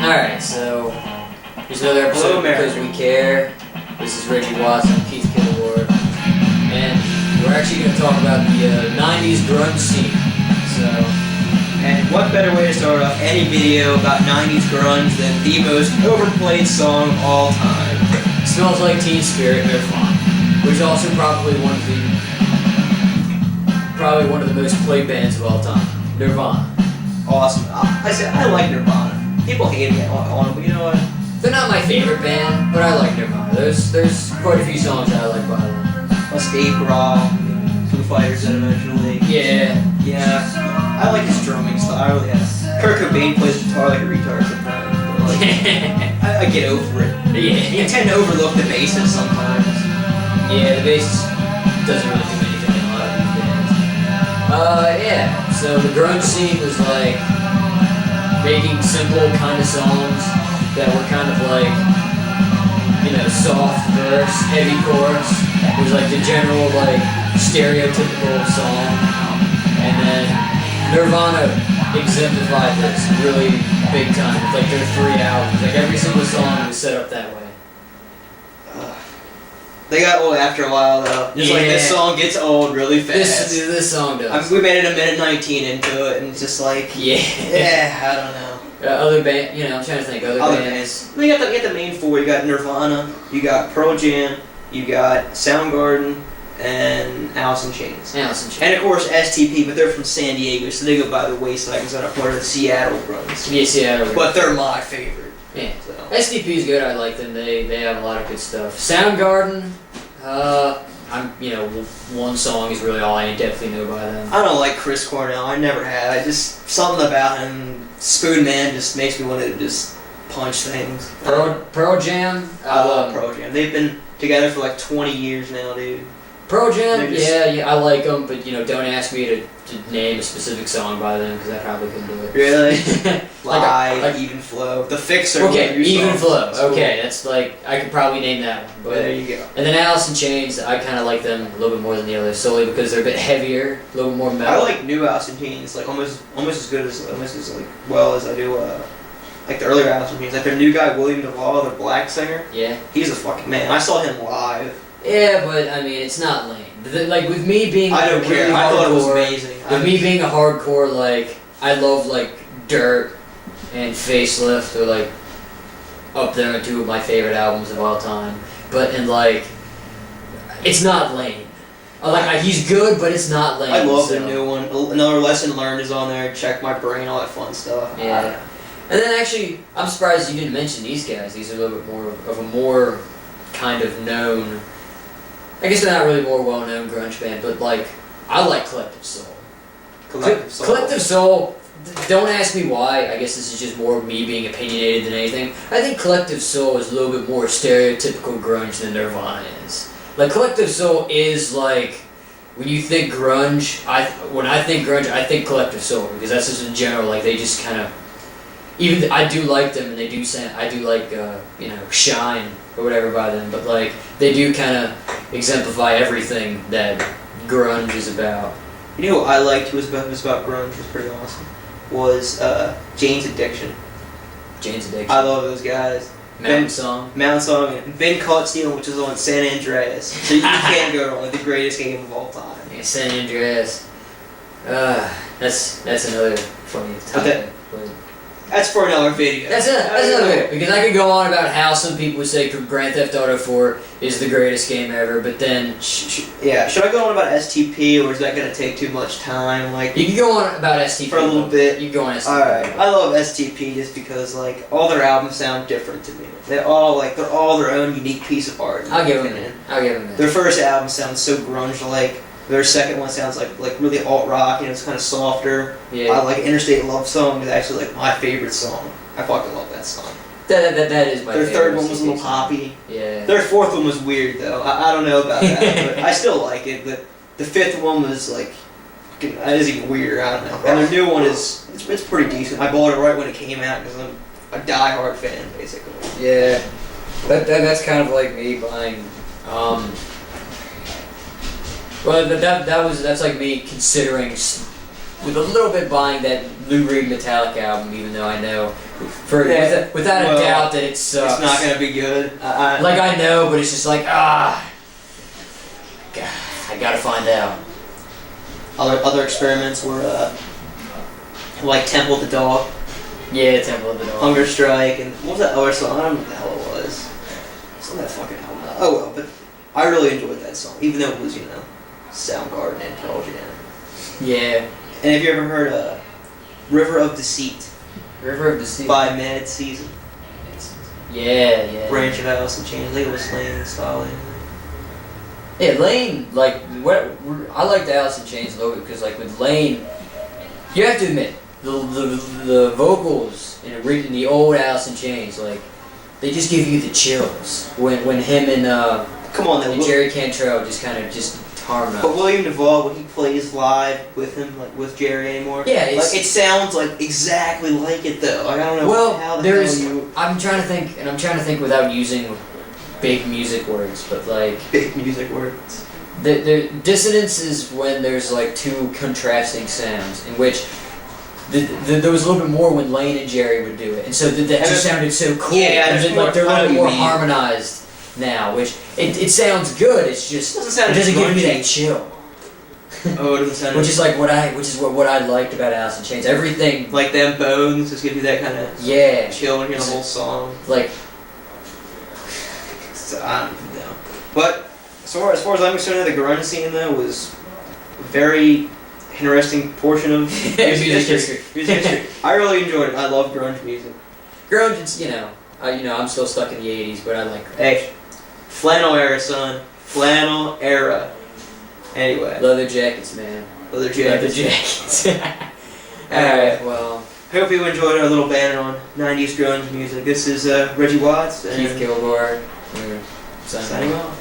Alright, so here's another episode of Because We Care. This is Reggie Watson, Keith Kilgore, and we're actually going to talk about the 90's grunge scene. And what better way to start off any video about 90's grunge than the most overplayed song of all time? Smells Like Teen Spirit, Nirvana, which is also probably one of the most played bands of all time. Nirvana. Awesome. I like Nirvana. People hate me on it, but you know what? They're not my favorite band, but I like Nirvana. There's quite a few songs that I like by them. Escape Rock, Foo Fighters eventually. Yeah. I like his drumming style. Kurt Cobain plays guitar like a retard sometimes. But like, I get over it. Yeah. You tend to overlook the bassist sometimes. Yeah, the bass doesn't really do anything in a lot of these bands. Yeah. So the grunge scene was like making simple kind of songs that were kind of like, soft verse, heavy chorus. It was like the general like stereotypical song. And then Nirvana exemplified this really big time with like their 3 albums. Like every single song was set up that way. They got old after a while though. Just like this song gets old really fast. This song does. We made it a minute 19 into it, and it's just like I don't know. Other band, I'm trying to think. Other bands. You got the main four. You got Nirvana, you got Pearl Jam, you got Soundgarden, and Alice in Chains. And of course STP, but they're from San Diego, so they go by the wayside because they're not part of the Seattle grunge. Yeah, Seattle. But they're my favorite. Yeah. So. STP's good. I like them. They have a lot of good stuff. Soundgarden. One song is really all I definitely know by them. I don't like Chris Cornell. I never have. Something about him, Spoon Man, just makes me want to just punch things. Pearl Jam. I love Pearl Jam. They've been together for like 20 years now, dude. Pearl Jam, yeah, I like them, but don't ask me to name a specific song by them because I probably couldn't do it. Really? Like Even Flow, The Fixer. Okay, Even Flow. Okay, that's like I could probably name that one. But there you go. And then Alice in Chains, I kind of like them a little bit more than the others, solely because they're a bit heavier, a little more metal. I like new Alice in Chains, like almost as good as well as I do like the earlier Alice in Chains. Like their new guy William DeVaw, their black singer. Yeah. He's a fucking man. I saw him live. Yeah, but I mean, it's not lame. Like with me being, I don't care. I thought it was amazing. With me being a hardcore, like I love like Dirt and Facelift are like up there in 2 of my favorite albums of all time. But it's not lame. He's good, but it's not lame. I love the new one. Another Lesson Learned is on there. Check My Brain, all that fun stuff. Yeah. And then actually, I'm surprised you didn't mention these guys. These are a little bit more of a more kind of known. I guess they're not really more well-known grunge band, but I like Collective Soul. Collective Soul, don't ask me why, I guess this is just more me being opinionated than anything. I think Collective Soul is a little bit more stereotypical grunge than Nirvana is. Collective Soul is when you think grunge, when I think grunge, I think Collective Soul, because that's just in general, they just kind of, even I do like them, and they do sound, I do like, Shine, or whatever by them, but they do kind of exemplify everything that grunge is about. You know what I liked who was about grunge, was pretty awesome, was Jane's Addiction. I love those guys. Mountain Song, and Ben Cutsteel, which is on San Andreas. So you can't go wrong with the greatest game of all time. Yeah, San Andreas. That's another funny topic. That's for another video. That's another video. Because I could go on about how some people would say Grand Theft Auto 4 is the greatest game ever, but then... Should I go on about STP, or is that going to take too much time? You can go on about STP. For a little bit. You can go on STP. Alright. I love STP just because, all their albums sound different to me. They're all their own unique piece of art. I'll give them that. Their first album sounds so grunge-like. Their second one sounds like really alt-rock, it's kind of softer. Yeah. I like Interstate Love Song is actually my favorite song. I fucking love that song. That is my favorite. Their third one was a little poppy. Yeah. Their fourth one was weird though. I don't know about that, but I still like it. But the fifth one was that is even weirder. I don't know. And their new one it's pretty decent. I bought it right when it came out because I'm a die-hard fan, basically. Yeah. That's kind of like me buying. Well, that's like me considering with a little bit buying that Lou Reed Metallica album, even though I know Without a doubt that it sucks. It's not gonna be good. Like I know, but it's just like God, I gotta find out. Other experiments were like Temple of the Dog. Yeah, Temple of the Dog. Hunger Strike, and what was that other song? I don't know what the hell it was. It's on that fucking album. Oh well, but I really enjoyed that song, even though it was, Soundgarden and Pearl Jam. Yeah. And have you ever heard River of Deceit? River of Deceit. By Mad Season. Yeah. Branch of Alice in Chains. They was Lane style. Yeah, Lane, I like the Alice in Chains a little bit because, with Lane, you have to admit, the vocals in the old Alice in Chains, they just give you the chills when him and come on, and Jerry Cantrell just harmonize. But William Duvall, when he plays live with him, with Jerry anymore, yeah, it sounds exactly like it though. I don't know how the hell you. I'm trying to think without using big music words, but big music words. The dissonance is when there's two contrasting sounds, in which there was a little bit more when Lane and Jerry would do it, and so that just sounded so cool. Yeah, and they're a little bit more harmonized now, which it sounds good. It's just it doesn't give me that chill. Oh, it doesn't sound. Which is what I liked about Alice in Chains. Everything them bones just give you that kind of chill when you hear the whole song. So, I don't know. But as far as I'm concerned, the grunge scene though was a very interesting portion of music history. I really enjoyed it. I love grunge music. Grunge, it's I'm still stuck in the '80s, but I like. Hey, flannel era, son. Flannel era. Anyway. Leather jackets, man. Leather jackets. Alright, well. Hope you enjoyed our little banner on 90s grunge music. This is Reggie Watts. Keith Kilgore. Signing off.